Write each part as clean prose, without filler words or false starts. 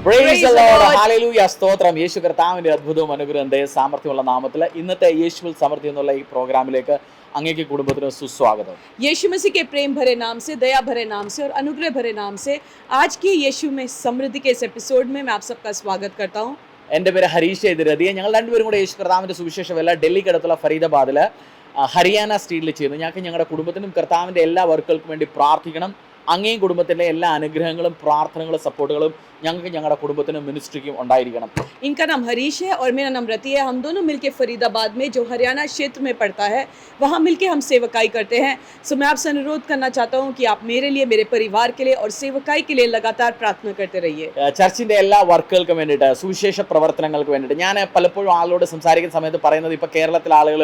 Praise the Lord. Hallelujah. സ്തോത്രം. യേശു കർത്താവിന്റെ അത്ഭുതവും അനുഗ്രഹവും ദയ സാമർത്ഥ്യമുള്ള നാമത്തിൽ ഇന്നത്തെ യേശുവിൽ സമൃദ്ധി എന്നുള്ള ഈ പ്രോഗ്രാമിലേക്ക് അങ്ങേക്ക് കുടുംബത്തിന് സുസ്വാഗതം. यीशु मसीह के प्रेम भरे नाम से, दया भरे नाम से और अनुग्रह भरे नाम से आज की यीशु में समृद्धि के इस एपिसोड में मैं आप सबका स्वागत करता हूँ. എൻ്റെ പേര് ഹരീഷ് എതിരതി. ഞങ്ങൾ രണ്ടുപേരും കൂടെ യേശു കർത്താവിന്റെ സുവിശേഷമല്ല ഡൽഹിക്ക് അടുത്തുള്ള ഫരീദാബാദിൽ ഹരിയാന സ്റ്റേറ്റിൽ ചെയ്യുന്നു. ഞങ്ങൾക്ക് ഞങ്ങളുടെ കുടുംബത്തിനും കർത്താവിൻ്റെ എല്ലാ വർക്കുകൾക്കും വേണ്ടി പ്രാർത്ഥിക്കണം. അങ്ങേയും കുടുംബത്തിൻ്റെ എല്ലാ അനുഗ്രഹങ്ങളും പ്രാർത്ഥനകളും സപ്പോർട്ടുകളും ഞങ്ങൾക്ക് ഞങ്ങളുടെ കുടുംബത്തിനും മിനിസ്ട്രിക്കും ഉണ്ടായിരിക്കണം. इनका नाम हरीश है और मेरा नाम रति है. हम दोनों मिलके फरीदाबाद में जो हरियाणा क्षेत्र में पड़ता है वहाँ मिलके हम सेवकाई करते हैं. सो मैं आपसे अनुरोध करना चाहता हूँ कि आप मेरे लिए, मेरे परिवार के लिए और सेवकाई के लिए लगातार प्रार्थना करते रहिए. ചർച്ചിൻ്റെ എല്ലാ വർക്കുകൾക്കും വേണ്ടിയിട്ട്, സുവിശേഷ പ്രവർത്തനങ്ങൾക്ക് വേണ്ടിയിട്ട് ഞാൻ പലപ്പോഴും ആളോട് സംസാരിക്കുന്ന സമയത്ത് പറയുന്നത്, ഇപ്പോൾ കേരളത്തിലെ ആളുകൾ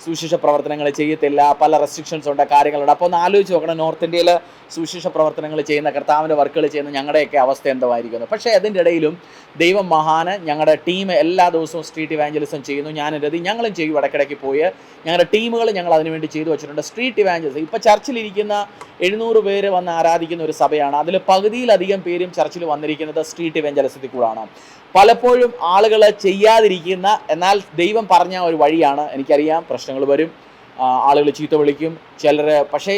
സുവിശേഷ പ്രവർത്തനങ്ങൾ ചെയ്യത്തില്ല, പല റെസ്ട്രിക്ഷൻസ് ഉണ്ട്, കാര്യങ്ങളുണ്ട്. അപ്പോൾ ഒന്ന് ആലോചിച്ച് നോക്കണം, നോർത്ത് ഇന്ത്യയിൽ സുവിശേഷ പ്രവർത്തനങ്ങൾ ചെയ്യുന്ന, കർത്താവിൻ്റെ വർക്കുകൾ ചെയ്യുന്ന ഞങ്ങളുടെയൊക്കെ അവസ്ഥ എന്തായിരിക്കുന്നു. പക്ഷേ അതിൻ്റെ ഇടയിലും ദൈവം മഹാന്. ഞങ്ങളുടെ ടീം എല്ലാ ദിവസവും സ്ട്രീറ്റ് ഇവാഞ്ചലിസം ചെയ്യുന്നു. ഞങ്ങളും ചെയ്യും. ഇടയ്ക്കിടയ്ക്ക് പോയി ഞങ്ങളുടെ ടീമുകൾ ഞങ്ങൾ അതിനുവേണ്ടി ചെയ്തു വെച്ചിട്ടുണ്ട്. സ്ട്രീറ്റ് ഇവാഞ്ചലിസം ഇപ്പോൾ ചർച്ചിലിരിക്കുന്ന 700 പേര് വന്ന് ആരാധിക്കുന്ന ഒരു സഭയാണ്. അതിൽ പകുതിയിലധികം പേരും ചർച്ചിൽ വന്നിരിക്കുന്നത് സ്ട്രീറ്റ് ഇവാഞ്ചലിസത്തിൽ കൂടാണ്. പലപ്പോഴും ആളുകൾ ചെയ്യാതിരിക്കുന്ന, എന്നാൽ ദൈവം പറഞ്ഞ ഒരു വഴിയാണ്. എനിക്കറിയാം പ്രശ്നങ്ങൾ വരും, ആളുകൾ ചീത്ത വിളിക്കും ചിലർ. പക്ഷേ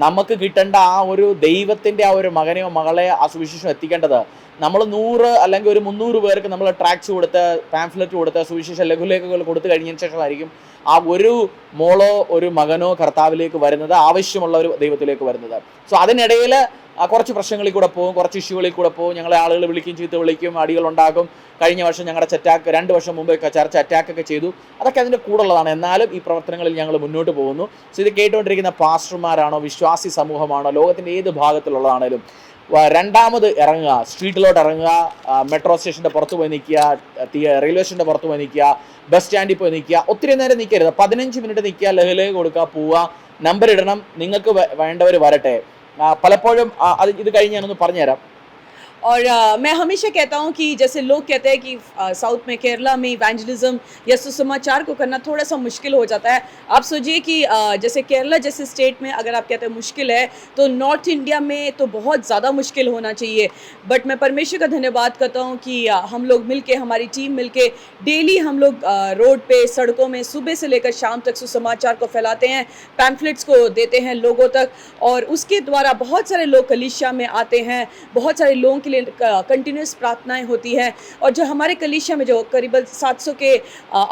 നമുക്ക് കിട്ടേണ്ട ആ ഒരു ദൈവത്തിൻ്റെ ആ ഒരു മകനെയോ മകളെ ആ സുവിശേഷം എത്തിക്കേണ്ടത് നമ്മൾ 100 അല്ലെങ്കിൽ ഒരു 300 പേർക്ക് നമ്മൾ ട്രാക്സ് കൊടുത്ത്, പാംഫ്ലെറ്റ് കൊടുത്ത്, സുവിശേഷ ലഘുലേഖകൾ കൊടുത്തു കഴിഞ്ഞതിന് ശേഷമായിരിക്കും ആ ഒരു മോളോ ഒരു മകനോ കർത്താവിലേക്ക് വരുന്നത്, ആവശ്യമുള്ള ഒരു ദൈവത്തിലേക്ക് വരുന്നത്. സോ അതിനിടയിൽ കുറച്ച് പ്രശ്നങ്ങളിൽ കൂടെ പോകും, കുറച്ച് ഇഷ്യൂകളിൽ കൂടെ പോകും. ഞങ്ങളെ ആളുകൾ വിളിക്കും, ചീത്ത വിളിക്കും, അടികളുണ്ടാകും. കഴിഞ്ഞ വർഷം ഞങ്ങളുടെ അറ്റാക്ക്, 2 വർഷം മുമ്പ് ചർച്ച അറ്റാക്കൊക്കെ ചെയ്തു. അതൊക്കെ അതിൻ്റെ കൂടുള്ളതാണ്. എന്നാലും ഈ പ്രവർത്തനങ്ങളിൽ ഞങ്ങൾ മുന്നോട്ട് പോകുന്നു. സോ ഇത് കേട്ടുകൊണ്ടിരിക്കുന്ന പാസ്റ്റർമാരാണോ, വിശ്വാസി സമൂഹമാണോ, ലോകത്തിൻ്റെ ഏത് ഭാഗത്തുള്ളതാണേലും രണ്ടാമത് ഇറങ്ങുക, സ്ട്രീറ്റിലോട്ട് ഇറങ്ങുക, മെട്രോ സ്റ്റേഷൻ്റെ പുറത്ത് പോയി നിൽക്കുക, റെയിൽവേ സ്റ്റേഷൻ്റെ പുറത്ത് പോയി നിൽക്കുക, ബസ് സ്റ്റാൻഡിൽ പോയി നിൽക്കുക. ഒത്തിരി നേരം നിൽക്കരുത്. 15 മിനിറ്റ് നിൽക്കുക, ലഹലേക്ക് കൊടുക്കുക, പോവുക, നമ്പർ ഇടണം, നിങ്ങൾക്ക് വേണ്ടവർ വരട്ടെ. പലപ്പോഴും ഇത് കഴിഞ്ഞ് ഞാനൊന്ന് പറഞ്ഞുതരാം. और मैं हमेशा कहता हूँ कि जैसे लोग कहते हैं कि साउथ में, केरला में इवेंजलिज्म या सुसमाचार को करना थोड़ा सा मुश्किल हो जाता है. आप सोचिए कि जैसे केरला जैसे स्टेट में अगर आप कहते हैं मुश्किल है, तो नॉर्थ इंडिया में तो बहुत ज़्यादा मुश्किल होना चाहिए. बट मैं परमेश्वर का धन्यवाद करता हूँ कि हम लोग मिलके, हमारी टीम मिलके डेली हम लोग रोड पे, सड़कों में सुबह से लेकर शाम तक सुसमाचार को फैलाते हैं, पैम्फलेट्स को देते हैं लोगों तक. और उसके द्वारा बहुत सारे लोग कलीसिया में आते हैं. बहुत सारे लोगों के लिए कंटिन्यूस प्रार्थनाएं होती हैं. और जो हमारे कलीसिया में जो करीबन 700 के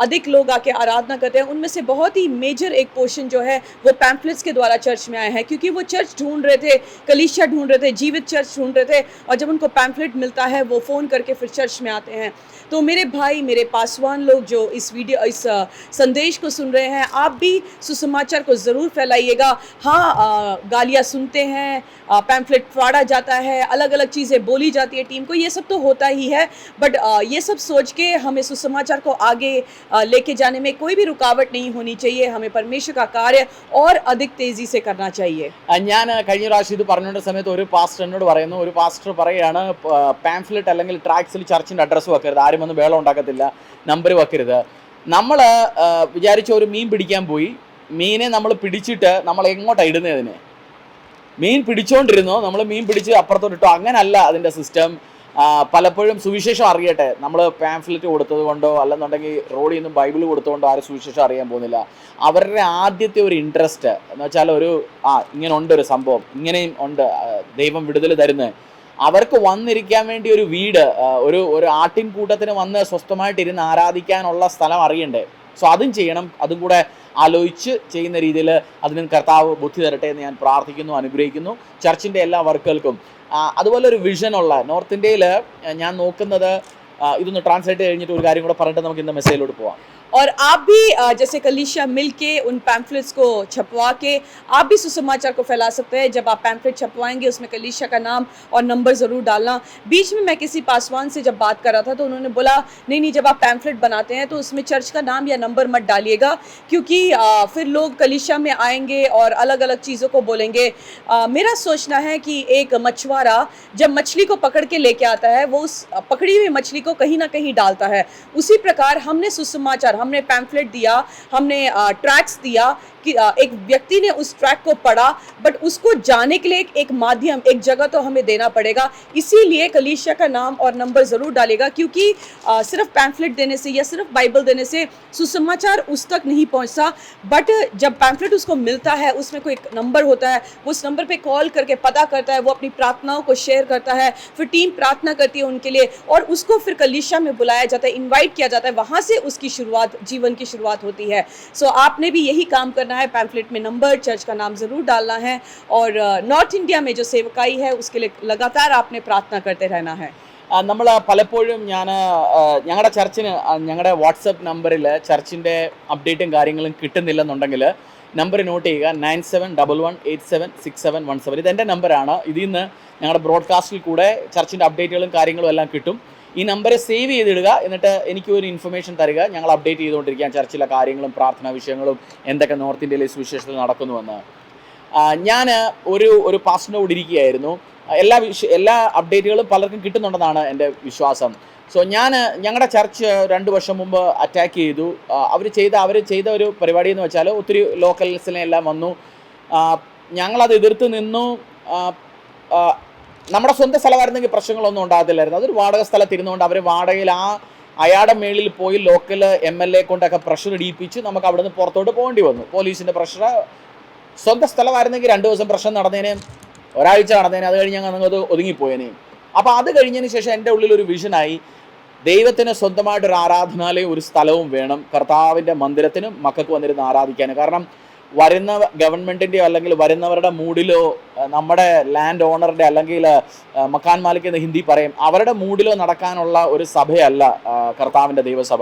अधिक लोग आके आराधना करते हैं, उनमें से बहुत ही मेजर एक पोर्शन जो है वो पैम्फलेट्स के द्वारा चर्च में आए हैं. क्योंकि वो चर्च ढूंढ रहे थे, कलीसिया ढूंढ रहे थे, जीवित चर्च ढूंढ रहे थे. और जब उनको पैम्फलेट मिलता है वो फ़ोन करके फिर चर्च में आते हैं. तो मेरे भाई, मेरे पासवान लोग जो इस संदेश को सुन रहे हैं, आप भी सुसमाचार को ज़रूर फैलाइएगा. हाँ, गालियाँ सुनते हैं, पैम्फलेट फाड़ा जाता है, अलग अलग चीज़ें बोली जाती है टीम को, ये सब तो होता ही है. बट ये सब सोच के हमें सुसमाचार को आगे लेके जाने में कोई भी रुकावट नहीं होनी चाहिए. हमें परमेश्वर का कार्य और अधिक तेज़ी से करना चाहिए. ഞാൻ കഴിഞ്ഞ പ്രാവശ്യം ഇത് പറഞ്ഞുകൊണ്ട സമയത്ത് ഒരു പാസ്റ്റർ എന്നോട് പറയുന്നു, ഒരു പാസ്റ്റർ പറയുകയാണ്, പാംഫ്ലെറ്റ് അല്ലെങ്കിൽ ട്രാക്സിൽ ചർച്ചിൻ്റെ അഡ്രസ്സ് വെക്കരുത്, ആരും ഒന്നും വേളം ഉണ്ടാക്കത്തില്ല, നമ്പർ വെക്കരുത്. നമ്മൾ വിചാരിച്ച ഒരു മീൻ പിടിക്കാൻ പോയി, മീനെ നമ്മൾ പിടിച്ചിട്ട് നമ്മൾ എങ്ങോട്ടാണ് ഇടുന്നതിന്? മീൻ പിടിച്ചുകൊണ്ടിരുന്നു, നമ്മൾ മീൻ പിടിച്ച് അപ്പുറത്തോട്ടിട്ടു. അങ്ങനല്ല അതിൻ്റെ സിസ്റ്റം. പലപ്പോഴും സുവിശേഷം അറിയട്ടെ, നമ്മൾ പാംഫ്ലെറ്റ് കൊടുത്തത് കൊണ്ടോ അല്ലെന്നുണ്ടെങ്കിൽ റോഡിൽ നിന്നും ബൈബിൾ കൊടുത്തുകൊണ്ടോ ആരും സുവിശേഷം അറിയാൻ പോകുന്നില്ല. അവരുടെ ആദ്യത്തെ ഒരു ഇൻട്രസ്റ്റ് എന്ന് വെച്ചാൽ ഇങ്ങനെ ഉണ്ട് ഒരു സംഭവം, ഇങ്ങനെയും ഉണ്ട്, ദൈവം വിടുതൽ തരുന്നത്. അവർക്ക് വന്നിരിക്കാൻ വേണ്ടി ഒരു വീട്, ഒരു ആട്ടിൻ കൂട്ടത്തിന് വന്ന് സ്വസ്ഥമായിട്ടിരുന്ന് ആരാധിക്കാനുള്ള സ്ഥലം അറിയണ്ടേ. സോ അതും ചെയ്യണം. അതും കൂടെ ആലോചിച്ച് ചെയ്യുന്ന രീതിയിൽ അതിന് കർത്താവ് ബുദ്ധി തരട്ടെ എന്ന് ഞാൻ പ്രാർത്ഥിക്കുന്നു, അനുഗ്രഹിക്കുന്നു. ചർച്ചിൻ്റെ എല്ലാ വർക്കുകൾക്കും അതുപോലെ ഒരു വിഷനുള്ള നോർത്ത് ഇന്ത്യയിൽ ഞാൻ നോക്കുന്നത്, ഇതൊന്ന് ട്രാൻസ്ലേറ്റ് കഴിഞ്ഞിട്ട് ഒരു കാര്യം കൂടെ പറഞ്ഞിട്ട് നമുക്ക് ഇന്ന് മെസ്സേജിലോട്ട് പോവാം. और आप भी जैसे कलीसिया मिलके उन पैम्फलेट्स को छपवा के आप भी सुसमाचार को फैला सकते हैं. जब आप पैम्फलेट छपवाएंगे उसमें कलीसिया का नाम और नंबर ज़रूर डालना. बीच में मैं किसी पासवान से जब बात कर रहा था तो उन्होंने बोला नहीं, जब आप पैम्फलेट बनाते हैं तो उसमें चर्च का नाम या नंबर मत डालिएगा, क्योंकि फिर लोग कलीसिया में आएंगे और अलग अलग चीज़ों को बोलेंगे. मेरा सोचना है कि एक मछुआरा जब मछली को पकड़ के लेके आता है, वो उस पकड़ी हुई मछली को कहीं ना कहीं डालता है. उसी प्रकार हमने सुसमाचार, हमने पैम्फलेट दिया, हमने ट्रैक्स दिया कि एक व्यक्ति ने उस ट्रैक को पढ़ा, बट उसको जाने के लिए एक माध्यम, एक जगह तो हमें देना पड़ेगा। इसीलिए कलीसिया का नाम और नंबर ज़रूर डालेगा, क्योंकि सिर्फ पैम्फलेट देने से या सिर्फ बाइबल देने से सुसमाचार उस तक नहीं पहुंचता, बट जब पैम्फलेट उसको मिलता है उसमें कोई एक नंबर होता है, वो उस नंबर पे कॉल करके पता करता है, वो अपनी प्रार्थनाओं को शेयर करता है, फिर टीम प्रार्थना करती है उनके लिए और उसको फिर कलीसिया में बुलाया जाता है, इनवाइट किया जाता है, वहाँ से उसकी शुरुआत, जीवन की शुरुआत होती है। सो आपने भी यही काम करना है, पैम्फलेट में नंबर, चर्च का नाम ज़रूर डालना है और नॉर्थ इंडिया में जो सेवकाई है उसके लिए लगातार आपने प्रार्थना करते रहना है। നമ്മൾ പലപ്പോഴും ഞങ്ങളുടെ ചർച്ചിന് ഞങ്ങളുടെ വാട്സപ്പ് നമ്പറിൽ ചർച്ചിൻ്റെ അപ്ഡേറ്റും കാര്യങ്ങളും കിട്ടുന്നില്ലെന്നുണ്ടെങ്കിൽ നമ്പർ നോട്ട് ചെയ്യുക 9711876717. ഇതെൻ്റെ നമ്പറാണ്. ഇതിൽ നിന്ന് ഞങ്ങളുടെ ബ്രോഡ്കാസ്റ്റിൽ കൂടെ ചർച്ചിൻ്റെ അപ്ഡേറ്റുകളും കാര്യങ്ങളും എല്ലാം കിട്ടും. ഈ നമ്പർ സേവ് ചെയ്തിടുക, എന്നിട്ട് എനിക്ക് ഒരു ഇൻഫർമേഷൻ തരിക. ഞങ്ങൾ അപ്ഡേറ്റ് ചെയ്തുകൊണ്ടിരിക്കുക ചർച്ചിലെ കാര്യങ്ങളും പ്രാർത്ഥനാ വിഷയങ്ങളും എന്തൊക്കെ നോർത്ത് ഇന്ത്യയിലെ സുവിശേഷത്തിൽ നടക്കുന്നുവെന്ന്. ഞാൻ ഒരു പാസ്റ്ററിനോട് ഇരിക്കുകയായിരുന്നു. എല്ലാ അപ്ഡേറ്റുകളും പലർക്കും കിട്ടുന്നുണ്ടെന്നാണ് എൻ്റെ വിശ്വാസം. സോ ഞങ്ങളുടെ ചർച്ച് 2 വർഷം മുമ്പ് അറ്റാക്ക് ചെയ്തു. അവർ ചെയ്ത ഒരു പരിപാടി എന്ന് വെച്ചാൽ ഒത്തിരി ലോക്കൽസിനെ എല്ലാം വന്നു. ഞങ്ങളത് എതിർത്ത് നിന്നു. നമ്മുടെ സ്വന്തം സ്ഥലമായിരുന്നെങ്കിൽ പ്രശ്നങ്ങളൊന്നും ഉണ്ടാകത്തില്ലായിരുന്നു. അതൊരു വാടക സ്ഥലത്തിരുന്നുകൊണ്ട് അവർ വാടകയിൽ അയാളുടെ മേളിൽ പോയി ലോക്കൽ MLA കൊണ്ടൊക്കെ പ്രഷർ ഇടിയിപ്പിച്ച് നമുക്ക് അവിടെ നിന്ന് പുറത്തോട്ട് പോകേണ്ടി വന്നു. പോലീസിൻ്റെ പ്രഷർ. സ്വന്തം സ്ഥലമായിരുന്നെങ്കിൽ 2 ദിവസം പ്രശ്നം നടന്നേനെ, ഒരാഴ്ച നടന്നേനെ, അത് കഴിഞ്ഞ് ഞങ്ങൾ ഒതുങ്ങിപ്പോയേനെ. അപ്പോൾ അത് കഴിഞ്ഞതിന് ശേഷം എൻ്റെ ഉള്ളിലൊരു വിഷനായി, ദൈവത്തിന് സ്വന്തമായിട്ടൊരു ആരാധനാലയം, ഒരു സ്ഥലവും വേണം കർത്താവിൻ്റെ മന്ദിരത്തിനും മക്കൾക്ക് വന്നിരുന്ന് ആരാധിക്കാൻ. കാരണം വരുന്ന ഗവൺമെൻറ്റിൻ്റെയോ അല്ലെങ്കിൽ വരുന്നവരുടെ മൂഡിലോ നമ്മുടെ ലാൻഡ് ഓണറുടെ അല്ലെങ്കിൽ മക്കാൻ മാലിക് എന്ന് ഹിന്ദി പറയും, അവരുടെ മൂഡിലോ നടക്കാനുള്ള ഒരു സഭയല്ല കർത്താവിൻ്റെ ദൈവസഭ.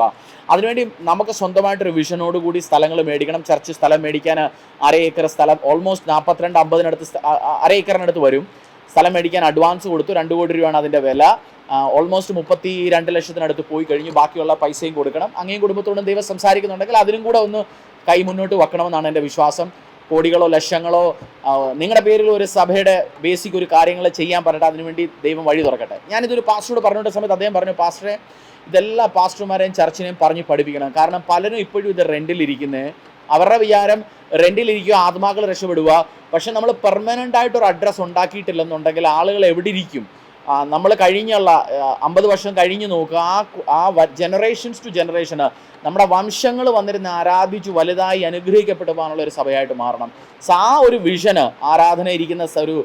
അതിനുവേണ്ടി നമുക്ക് സ്വന്തമായിട്ടൊരു വിഷനോടുകൂടി സ്ഥലങ്ങൾ മേടിക്കണം. ചർച്ച് സ്ഥലം മേടിക്കാൻ 1/2 ഏക്കർ സ്ഥലം, ഓൾമോസ്റ്റ് 42-50 1/2 ഏക്കറിനടുത്ത് വരും. സ്ഥലം മേടിക്കാൻ അഡ്വാൻസ് കൊടുത്തു. 2 കോടി രൂപയാണ് അതിൻ്റെ വില. ഓൾമോസ്റ്റ് 32 ലക്ഷത്തിനടുത്ത് പോയി കഴിഞ്ഞു. ബാക്കിയുള്ള പൈസയും കൊടുക്കണം. അങ്ങേയും കുടുംബത്തോടും ദൈവം സംസാരിക്കുന്നുണ്ടെങ്കിൽ അതിനും കൂടെ ഒന്ന് കൈ മുന്നോട്ട് വെക്കണമെന്നാണ് എൻ്റെ വിശ്വാസം. കോടികളോ ലക്ഷങ്ങളോ നിങ്ങളുടെ പേരിൽ ഒരു സഭയുടെ ബേസിക് ഒരു കാര്യങ്ങൾ ചെയ്യാൻ പറഞ്ഞിട്ട് അതിനുവേണ്ടി ദൈവം വഴി തുറക്കട്ടെ. ഞാനിതൊരു പാസ്റ്ററോട് പറഞ്ഞിട്ട് സമയത്ത് അദ്ദേഹം പറഞ്ഞു, പാസ്റ്ററെ ഇതെല്ലാ പാസ്റ്റർമാരെയും ചർച്ചിനെയും പറഞ്ഞ് പഠിപ്പിക്കണം. കാരണം പലരും ഇപ്പോഴും ഇത് റെൻറ്റിലിരിക്കുന്നത്. അവരുടെ വിചാരം റെൻറ്റിലിരിക്കുക, ആത്മാക്കൾ രക്ഷപ്പെടുക. പക്ഷെ നമ്മൾ പെർമനൻ്റ് ആയിട്ടൊരു അഡ്രസ്സ് ഉണ്ടാക്കിയിട്ടില്ലെന്നുണ്ടെങ്കിൽ ആളുകൾ എവിടെ ഇരിക്കും? നമ്മൾ കഴിഞ്ഞുള്ള 50 വർഷം കഴിഞ്ഞ് നോക്കുക, ആ ജനറേഷൻസ് ടു ജനറേഷന് നമ്മുടെ വംശങ്ങൾ വന്നിരുന്ന് ആരാധിച്ചു വലുതായി അനുഗ്രഹിക്കപ്പെട്ടു പോകാനുള്ള ഒരു സഭയായിട്ട് മാറണം. സോ ആ ഒരു വിഷന് ആരാധന ഇരിക്കുന്ന ഒരു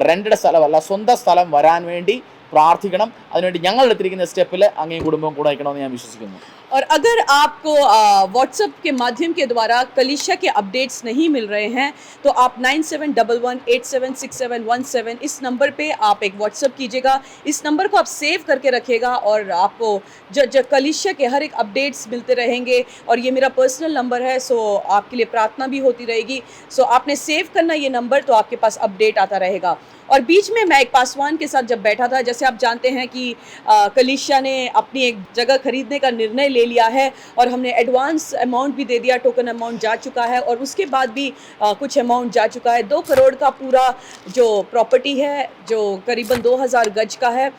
റെൻറ്റഡ് സ്ഥലമല്ല, സ്വന്തം സ്ഥലം വരാൻ വേണ്ടി പ്രാർത്ഥിക്കണം. അതിനുവേണ്ടി ഞങ്ങൾ എടുത്തിരിക്കുന്ന സ്റ്റെപ്പിൽ അങ്ങേയും കുടുംബവും കൂടെ അയക്കണമെന്ന് ഞാൻ വിശ്വസിക്കുന്നു. और अगर आपको व्हाट्सएप के माध्यम के द्वारा कलीसिया के अपडेट्स नहीं मिल रहे हैं तो आप 9711876717 इस नंबर पे आप एक व्हाट्सएप कीजिएगा. इस नंबर को आप सेव करके रखिएगा और आपको जो कलीसिया के हर एक अपडेट्स मिलते रहेंगे. और ये मेरा पर्सनल नंबर है, सो आपके लिए प्रार्थना भी होती रहेगी. सो आपने सेव करना ये नंबर, तो आपके पास अपडेट आता रहेगा. और बीच में मैं एक पासवान के साथ जब बैठा था, जैसे आप जानते हैं कि कलीसिया ने अपनी एक जगह खरीदने का निर्णय ले लिया है और हमने एडवांस अमाउंट भी दे दिया, टोकन अमाउंट जा चुका है और उसके बाद भी कुछ अमाउंट जा चुका है. 2 करोड़ का पूरा जो प्रॉपर्टी है, जो करीबन 2000 गज का है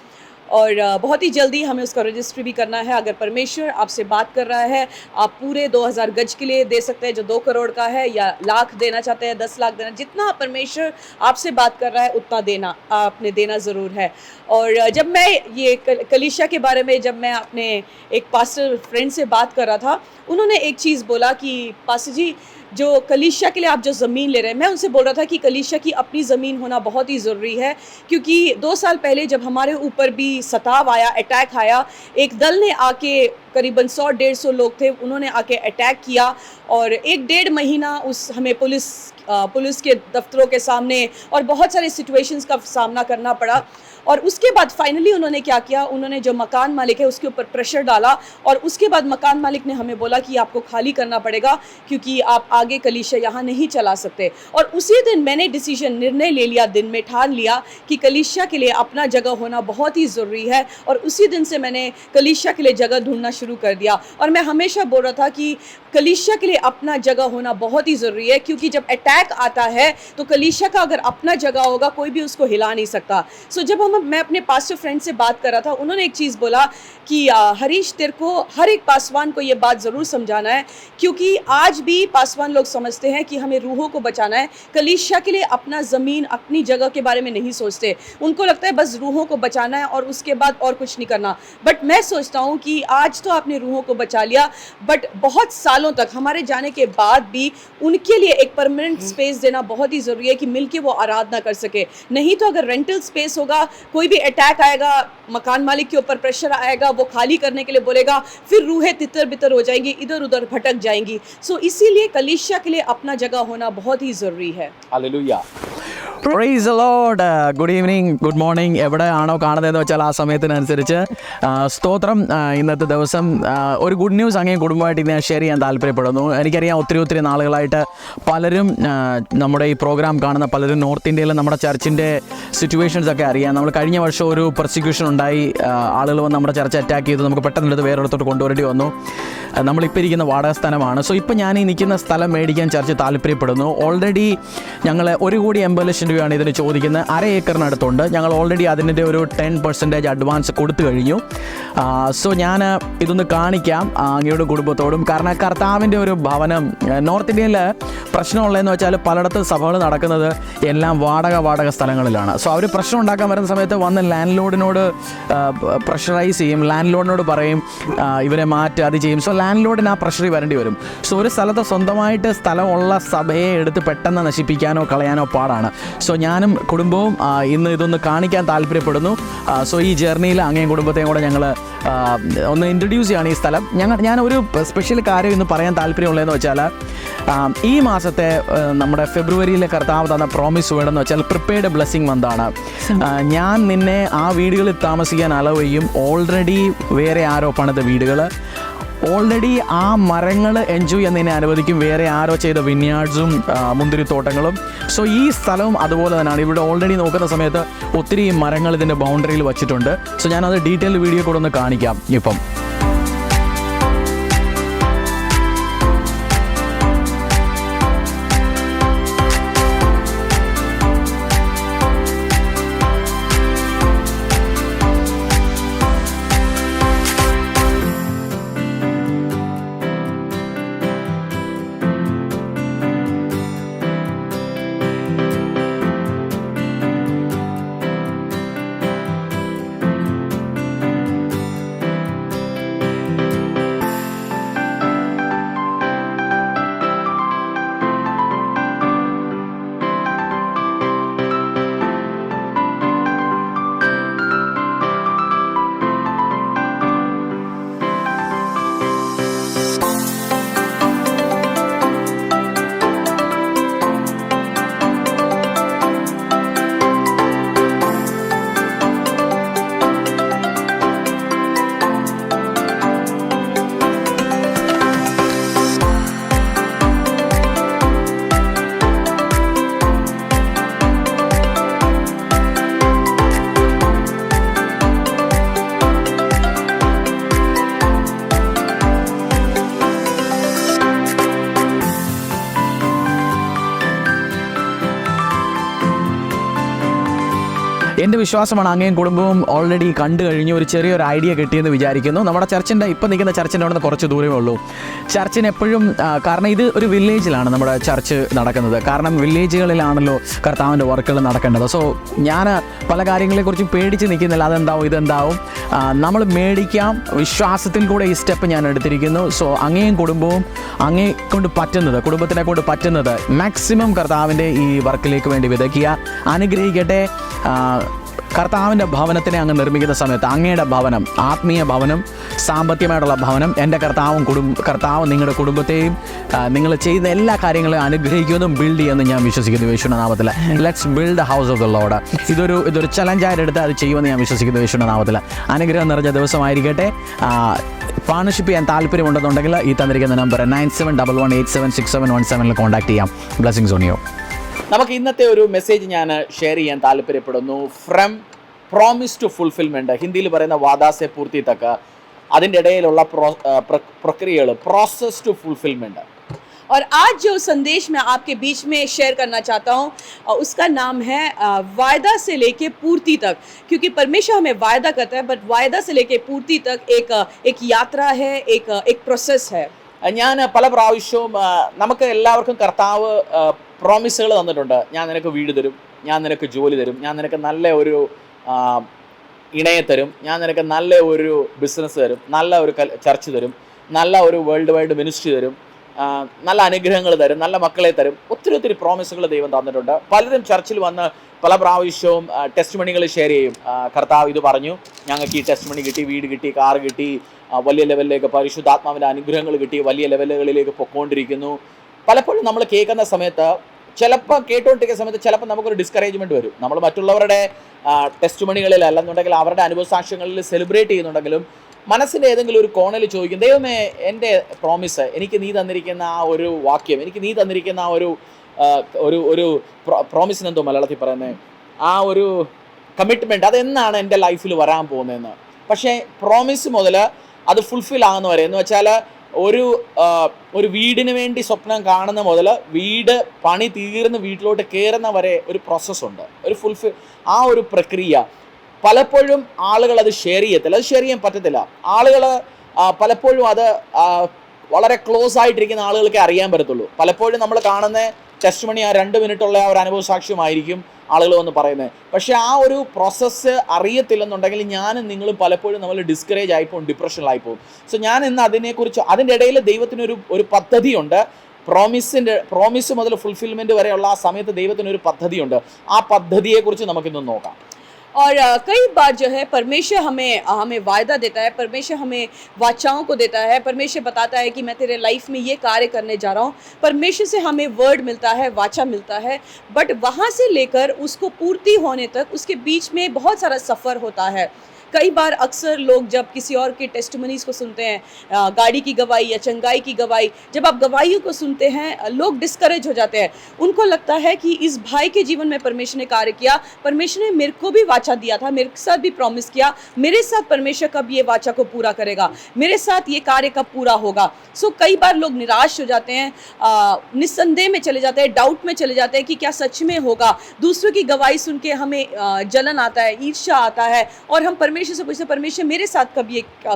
और बहुत ही जल्दी हमें उसका रजिस्ट्री भी करना है. अगर परमेश्वर आपसे बात कर रहा है, आप पूरे 2000 गज के लिए दे सकते हैं जो 2 करोड़ का है, या लाख देना चाहते हैं, 10 लाख देना, जितना परमेश्वर आपसे बात कर रहा है उतना देना, आपने देना ज़रूर है. और जब मैं ये कलीसिया के बारे में जब मैं अपने एक पास्टर फ्रेंड से बात कर रहा था, उन्होंने एक चीज़ बोला कि पास्टर जी, जो कलीसिया के लिए आप जो ज़मीन ले रहे हैं, मैं उनसे बोल रहा था कि कलीसिया की अपनी ज़मीन होना बहुत ही ज़रूरी है. क्योंकि 2 साल पहले जब हमारे ऊपर भी सताव आया, अटैक आया, एक दल ने आके करीबन 100-150 लोग थे, उन्होंने आके अटैक किया और 1-1.5 महीना हमें पुलिस के दफ्तरों के सामने और बहुत सारे सिचुएशंस का सामना करना पड़ा. और उसके बाद फाइनली उन्होंने क्या किया, उन्होंने जो मकान मालिक है उसके ऊपर प्रेशर डाला और उसके बाद मकान मालिक ने हमें बोला कि आपको खाली करना पड़ेगा क्योंकि आप आगे कलीसिया यहाँ नहीं चला सकते. और उसी दिन मैंने निर्णय ले लिया, दिन में ठान लिया कि कलीसिया के लिए अपना जगह होना बहुत ही ज़रूरी है. और उसी दिन से मैंने कलीसिया के लिए जगह ढूंढना शुरू कर दिया। और मैं हमेशा बोल रहा था कि कलीसिया के लिए अपना जगह होना बहुत ही ज़रूरी है, क्योंकि जब अटैक आता है तो कलीसिया का अगर अपना जगह होगा कोई भी उसको हिला नहीं सकता। सो जब मैं अपने पास्टर फ्रेंड से बात कर रहा था, उन्होंने एक चीज़ बोला कि हरीश, तेरे को हर एक पासवान को ये बात ज़रूर समझाना है, क्योंकि आज भी पासवान लोग समझते हैं कि हमें रूहों को बचाना है, कलीसिया के लिए अपना ज़मीन अपनी जगह के बारे में नहीं सोचते। उनको लगता है बस रूहों को बचाना है और उसके बाद और कुछ नहीं करना। बट मैं सोचता हूँ कि आज तो आपने रूहों को बचा लिया, बट बहुत सालों तक हमारे जाने के बाद भी उनके लिए एक परमानेंट स्पेस देना बहुत ही ज़रूरी है कि मिलके वो आराधना कर सके। नहीं तो अगर रेंटल स्पेस होगा, कोई भी अटैक आएगा, मकान मालिक के ऊपर प्रेशर आएगा, वो खाली करने के लिए बोलेगा, फिर रूहें तितर बितर हो जाएंगी, इधर उधर भटक जाएंगी। सो इसीलिए कलीसिया के लिए अपना जगह होना बहुत ही ज़रूरी है। Hallelujah. Praise the Lord. Good evening, good morning. എവിടെയാണോ കാണുന്നതെന്ന് വെച്ചാൽ ആ സമയത്തിനനുസരിച്ച് സ്തോത്രം. ഇന്നത്തെ ദിവസം ഒരു ഗുഡ് ന്യൂസ് അങ്ങേ കുടുംബമായിട്ട് ഞാൻ ഷെയർ ചെയ്യാൻ താല്പര്യപ്പെടുന്നു. എനിക്കറിയാം ഒത്തിരി നാളുകളായിട്ട് പലരും നമ്മുടെ ഈ പ്രോഗ്രാം കാണുന്ന പലരും നോർത്ത് ഇന്ത്യയിൽ നമ്മുടെ ചർച്ചിൻ്റെ സിറ്റുവേഷൻസ് ഒക്കെ അറിയാം. നമ്മൾ കഴിഞ്ഞ വർഷം ഒരു പെർസിക്യൂഷൻ ഉണ്ടായി, ആളുകൾ വന്ന് നമ്മുടെ ചർച്ച അറ്റാക്ക് ചെയ്തു, നമുക്ക് പെട്ടെന്ന് എടുത്ത് വേറൊരിടത്തോട്ട് കൊണ്ടുവരേണ്ടി വന്നു. നമ്മളിപ്പോൾ ഇരിക്കുന്ന വാടക സ്ഥലമാണ്. സോ ഇപ്പോൾ ഞാൻ ഈ നിൽക്കുന്ന സ്ഥലം മേടിക്കാൻ ചർച്ച് താല്പര്യപ്പെടുന്നു. ഓൾറെഡി ഞങ്ങൾ 1,80,00,000 രൂപയാണ് ഇതിന് ചോദിക്കുന്നത്. 1/2 ഏക്കറിനടുത്തുണ്ട്. ഞങ്ങൾ ഓൾറെഡി അതിൻ്റെ ഒരു 10% അഡ്വാൻസ് കൊടുത്തു കഴിഞ്ഞു. സോ ഞാൻ ഇതൊന്ന് കാണിക്കാം അങ്ങയുടെ കുടുംബത്തോടും. കാരണം കർത്താവിൻ്റെ ഒരു ഭവനം നോർത്ത് ഇന്ത്യയിൽ പ്രശ്നമുള്ളതെന്ന് വെച്ചാൽ പലയിടത്തും സഭകൾ നടക്കുന്നത് എല്ലാം വാടക സ്ഥലങ്ങളിലാണ്. സോ അവർ പ്രശ്നം ഉണ്ടാക്കാൻ വരുന്ന സമയത്ത് വന്ന് ലാൻഡ് ലോഡിനോട് പ്രഷറൈസ് ചെയ്യും, ലാൻഡ് ലോഡിനോട് പറയും ഇവരെ മാറ്റുക, അത് ചെയ്യും. സോ ലാൻഡ് ലോഡിന് ആ പ്രഷറിൽ വരേണ്ടി വരും. സോ ഒരു സ്ഥലത്ത് സ്വന്തമായിട്ട് സ്ഥലമുള്ള സഭയെ എടുത്ത് പെട്ടെന്ന് നശിപ്പിക്കാനോ കളയാനോ പാടാണ്. സോ ഞാനും കുടുംബവും ഇന്ന് ഇതൊന്ന് കാണിക്കാൻ താല്പര്യപ്പെടുന്നു. സോ ഈ ജേർണിയിൽ അങ്ങേയും കുടുംബത്തെയും കൂടെ ഞങ്ങൾ ഒന്ന് ഇൻട്രൊഡ്യൂസ് ചെയ്യാണ് ഈ സ്ഥലം. ഞാൻ ഒരു സ്പെഷ്യൽ കാര്യം ഇന്ന് പറയാൻ താല്പര്യമുള്ളതെന്ന് വെച്ചാൽ ഈ മാസത്തെ നമ്മുടെ ഫെബ്രുവരിയിലെ കർത്താവ് തന്ന പ്രോമിസ് വേണമെന്ന് വെച്ചാൽ പ്രിപ്പയർഡ് ബ്ലെസ്സിങ് മന്താണ്. ഞാൻ നിന്നെ ആ വീടുകളിൽ താമസിക്കാൻ അലവ് ചെയ്യും. ഓൾറെഡി വേറെ ആരോ പണിത വീടുകൾ, ഓൾറെഡി ആ മരങ്ങൾ എൻജോയ് ചെയ്യുന്നതിനെ അനുവദിക്കും, വേറെ ആരോ ചെയ്ത വിന്യാർഡ്സും മുന്തിരിത്തോട്ടങ്ങളും. സോ ഈ സ്ഥലവും അതുപോലെ തന്നെയാണ്. ഇവിടെ ഓൾറെഡി നോക്കുന്ന സമയത്ത് ഒത്തിരി മരങ്ങൾ ഇതിൻ്റെ ബൗണ്ടറിയിൽ വച്ചിട്ടുണ്ട്. സോ ഞാനത് ഡീറ്റെയിൽ വീഡിയോ കൂടെ ഒന്ന് കാണിക്കാം ഇപ്പം. എൻ്റെ വിശ്വാസമാണ് അങ്ങയും കുടുംബവും ഓൾറെഡി കണ്ടു കഴിഞ്ഞ് ഒരു ചെറിയൊരു ഐഡിയ കിട്ടിയെന്ന് വിചാരിക്കുന്നു. നമ്മുടെ ചർച്ചിൻ്റെ ഇപ്പം നിൽക്കുന്ന ചർച്ചിൻ്റെ അവിടെ നിന്ന് കുറച്ച് ദൂരമേ ഉള്ളൂ. ചർച്ചിന് എപ്പോഴും കാരണം ഇത് ഒരു വില്ലേജിലാണ് നമ്മുടെ ചർച്ച് നടക്കുന്നത്. കാരണം വില്ലേജുകളിലാണല്ലോ കർത്താവിൻ്റെ വർക്കുകൾ നടക്കേണ്ടത്. സോ ഞാൻ പല കാര്യങ്ങളെക്കുറിച്ചും പേടിച്ച് നിൽക്കുന്നില്ല, അതെന്താവും ഇതെന്താവും. നമ്മൾ മേടിക്കാം, വിശ്വാസത്തിൽ കൂടെ ഈ സ്റ്റെപ്പ് ഞാൻ എടുത്തിരിക്കുന്നു. സോ അങ്ങയും കുടുംബവും അങ്ങേ കൊണ്ട് പറ്റുന്നത്, കുടുംബത്തിനെ കൊണ്ട് പറ്റുന്നത് മാക്സിമം കർത്താവിൻ്റെ ഈ വർക്കിലേക്ക് വേണ്ടി വിതയ്ക്കുക. അനുഗ്രഹിക്കട്ടെ. കർത്താവിൻ്റെ ഭവനത്തിനെ അങ്ങ് നിർമ്മിക്കുന്ന സമയത്ത് അങ്ങയുടെ ഭവനം, ആത്മീയ ഭവനം, സാമ്പത്തികമായിട്ടുള്ള ഭവനം, എൻ്റെ കർത്താവ് നിങ്ങളുടെ കുടുംബത്തെയും നിങ്ങൾ ചെയ്യുന്ന എല്ലാ കാര്യങ്ങളും അനുഗ്രഹിക്കുമെന്നും ബിൽഡ് ചെയ്യുമെന്നും ഞാൻ വിശ്വസിക്കുന്നു യേശുവിന്റെ നാമത്തിൽ. Let's build the house of the Lord. ഇതൊരു ചലഞ്ചായിട്ട് എടുത്ത് അത് ചെയ്യുമെന്ന് ഞാൻ വിശ്വസിക്കുന്നു യേശുവിന്റെ നാമത്തിൽ. അനുഗ്രഹം നിറഞ്ഞ ദിവസമായിരിക്കട്ടെ. പാർട്ണർഷിപ്പ് ചെയ്യാൻ താല്പര്യമുണ്ടെന്നുണ്ടെങ്കിൽ ഈ തന്നിരിക്കുന്ന നമ്പർ 9711876717 കോൺടാക്ട് ചെയ്യാം. Blessings on U. നമുക്ക് ഇന്നത്തെ ഒരു മെസ്സേജ് ഞാൻ ഷെയർ ചെയ്യാൻ താല്പര്യപ്പെടുന്നു. ഫ്രം പ്രോമിസ് ടു ഫുൾഫിൽമെൻറ്റ്, ഹിന്ദിയിൽ പറയുന്ന വാദാസെ പൂർത്തി തക്ക. അതിൻ്റെ ഇടയിലുള്ള പ്രക്രിയകൾ, പ്രോസസ് ടു ഫുൾഫിൽമെൻറ്റ്. और आज जो संदेश मैं आपके बीच में शेयर करना चाहता हूँ उसका नाम है वायदा से लेके पूर्ति तक, क्योंकि परमेश्वर हमें वायदा करता है, बट वायदा से लेके पूर्ति तक एक यात्रा है, एक प्रोसेस है. ഞാൻ പല പ്രാവശ്യവും നമുക്ക് എല്ലാവർക്കും കർത്താവ് പ്രോമിസുകൾ തന്നിട്ടുണ്ട്. ഞാൻ നിനക്ക് വീട് തരും, ഞാൻ നിനക്ക് ജോലി തരും, ഞാൻ നിനക്ക് നല്ല ഒരു ഇണയെ തരും, ഞാൻ നിനക്ക് നല്ല ഒരു ബിസിനസ് തരും, നല്ല ഒരു ചർച്ച് തരും, നല്ല ഒരു വേൾഡ് വൈഡ് മിനിസ്ട്രി തരും, നല്ല അനുഗ്രഹങ്ങൾ തരും, നല്ല മക്കളെ തരും. ഒത്തിരി പ്രോമിസുകൾ ദൈവം തന്നിട്ടുണ്ട്. പലരും ചർച്ചിൽ വന്ന് പല പ്രാവശ്യവും ടെസ്റ്റ് മണികൾ ഷെയർ ചെയ്യും. കർത്താവ് ഇത് പറഞ്ഞു, ഞങ്ങൾക്ക് ഈ ടെസ്റ്റ് മണി കിട്ടി, വീട് കിട്ടി, കാർ കിട്ടി, വലിയ ലെവലിലേക്ക് പരിശുദ്ധാത്മാവിൻ്റെ അനുഗ്രഹങ്ങൾ കിട്ടി, വലിയ ലെവലുകളിലേക്ക് പൊയ്ക്കൊണ്ടിരിക്കുന്നു. പലപ്പോഴും നമ്മൾ കേൾക്കുന്ന സമയത്ത്, ചിലപ്പോൾ കേട്ടുകൊണ്ടിരിക്കുന്ന സമയത്ത് ചിലപ്പോൾ നമുക്കൊരു ഡിസ്കറേജ്മെൻറ്റ് വരും. നമ്മൾ മറ്റുള്ളവരുടെ ടെസ്റ്റ് മണികളിൽ അല്ലെന്നുണ്ടെങ്കിൽ അവരുടെ അനുഭവ സാക്ഷ്യങ്ങളിൽ സെലിബ്രേറ്റ് ചെയ്യുന്നുണ്ടെങ്കിലും മനസ്സിൻ്റെ ഏതെങ്കിലും ഒരു കോണിൽ ചോദിക്കും, ദൈവമേ എൻ്റെ പ്രോമിസ്, എനിക്ക് നീ തന്നിരിക്കുന്ന ആ ഒരു വാക്യം, എനിക്ക് നീ തന്നിരിക്കുന്ന ആ ഒരു പ്രോമിസിനെന്തോ മലയാളത്തിൽ പറയുന്നത്, ആ ഒരു കമ്മിറ്റ്മെൻറ്റ്, അതെന്നാണ് എൻ്റെ ലൈഫിൽ വരാൻ പോകുന്നതെന്ന്. പക്ഷേ പ്രോമിസ് മുതൽ അത് ഫുൾഫിൽ ആകുന്ന വരെ, എന്ന് വെച്ചാൽ ഒരു വീടിന് വേണ്ടി സ്വപ്നം കാണുന്ന മുതൽ വീട് പണി തീർന്ന് വീട്ടിലോട്ട് കയറുന്ന വരെ ഒരു പ്രോസസ്സുണ്ട്, ആ ഒരു പ്രക്രിയ. പലപ്പോഴും ആളുകൾ അത് ഷെയർ ചെയ്യത്തില്ല, അത് ഷെയർ ചെയ്യാൻ പറ്റത്തില്ല. ആളുകൾ പലപ്പോഴും അത് വളരെ ക്ലോസ് ആയിട്ടിരിക്കുന്ന ആളുകൾക്ക് അറിയാൻ പറ്റത്തുള്ളൂ. പലപ്പോഴും നമ്മൾ കാണുന്ന ടെസ്റ്റ് മണി ആ 2 മിനിറ്റുള്ള ആ ഒരു അനുഭവ സാക്ഷ്യമായിരിക്കും ആളുകൾ വന്ന് പറയുന്നത്. പക്ഷേ ആ ഒരു പ്രോസസ്സ് അറിയത്തില്ലെന്നുണ്ടെങ്കിൽ ഞാനും നിങ്ങളും പലപ്പോഴും നമ്മൾ ഡിസ്കറേജ് ആയിപ്പോവും, ഡിപ്രഷനിലായിപ്പോവും. സോ ഞാൻ ഇന്ന് അതിനെക്കുറിച്ച്, അതിൻ്റെ ഇടയിൽ ദൈവത്തിനൊരു പദ്ധതിയുണ്ട്. പ്രോമിസ് മുതൽ ഫുൾഫിൽമെൻറ്റ് വരെയുള്ള ആ സമയത്ത് ദൈവത്തിനൊരു പദ്ധതിയുണ്ട്. ആ പദ്ധതിയെക്കുറിച്ച് നമുക്കിന്ന് നോക്കാം. और कई बार जो है परमेश्वर हमें वायदा देता है, परमेश्वर हमें वाचाओं को देता है, परमेश्वर बताता है कि मैं तेरे लाइफ में ये कार्य करने जा रहा हूँ. परमेश्वर से हमें वर्ड मिलता है, वाचा मिलता है, बट वहाँ से लेकर उसको पूर्ति होने तक उसके बीच में बहुत सारा सफ़र होता है. कई बार अक्सर लोग जब किसी और के टेस्टिमनीज़ को सुनते हैं, गाड़ी की गवाही या चंगाई की गवाही, जब आप गवाहियों को सुनते हैं लोग डिस्करेज हो जाते हैं. उनको लगता है कि इस भाई के जीवन में परमेश्वर ने कार्य किया, परमेश्वर ने मेरे को भी वाचा दिया था, मेरे साथ भी प्रॉमिस किया, मेरे साथ परमेश्वर कब ये वाचा को पूरा करेगा, मेरे साथ ये कार्य कब पूरा होगा. सो कई बार लोग निराश हो जाते हैं, निस्संदेह में चले जाते हैं, डाउट में चले जाते हैं कि क्या सच में होगा. दूसरों की गवाही सुन के हमें जलन आता है, ईर्ष्या आता है, और हम परमेश्वर से पूछते, परमेश्वर मेरे साथ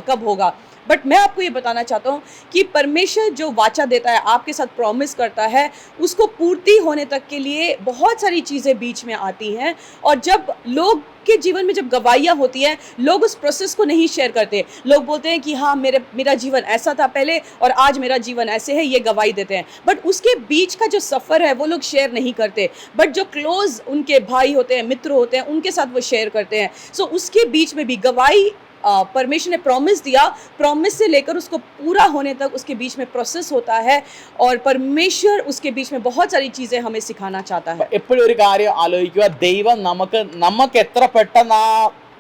कब होगा. बट मैं आपको ये बताना चाहता हूँ कि परमेश्वर जो वाचा देता है, आपके साथ प्रॉमिस करता है, उसको पूर्ति होने तक के लिए बहुत सारी चीज़ें बीच में आती हैं. और जब लोग के जीवन में जब गवाहियाँ होती हैं, लोग उस प्रोसेस को नहीं शेयर करते. लोग बोलते हैं कि हाँ मेरा जीवन ऐसा था पहले और आज मेरा जीवन ऐसे है, ये गवाही देते हैं. बट उसके बीच का जो सफ़र है वो लोग शेयर नहीं करते. बट जो क्लोज उनके भाई होते हैं, मित्र होते हैं, उनके साथ वो शेयर करते हैं. सो उसके बीच में भी गवाही परमेश्वर ने प्रॉमिस दिया, प्रॉमिस से लेकर उसको पूरा होने तक उसके बीच में प्रोसेस होता है, और परमेश्वर उसके बीच में बहुत सारी चीज़ें हमें सिखाना चाहता है. എപ്പോഴും ഒരു കാര്യം ആലോചിക്കുക, ദൈവം നമുക്ക് എത്ര പെട്ടെന്ന്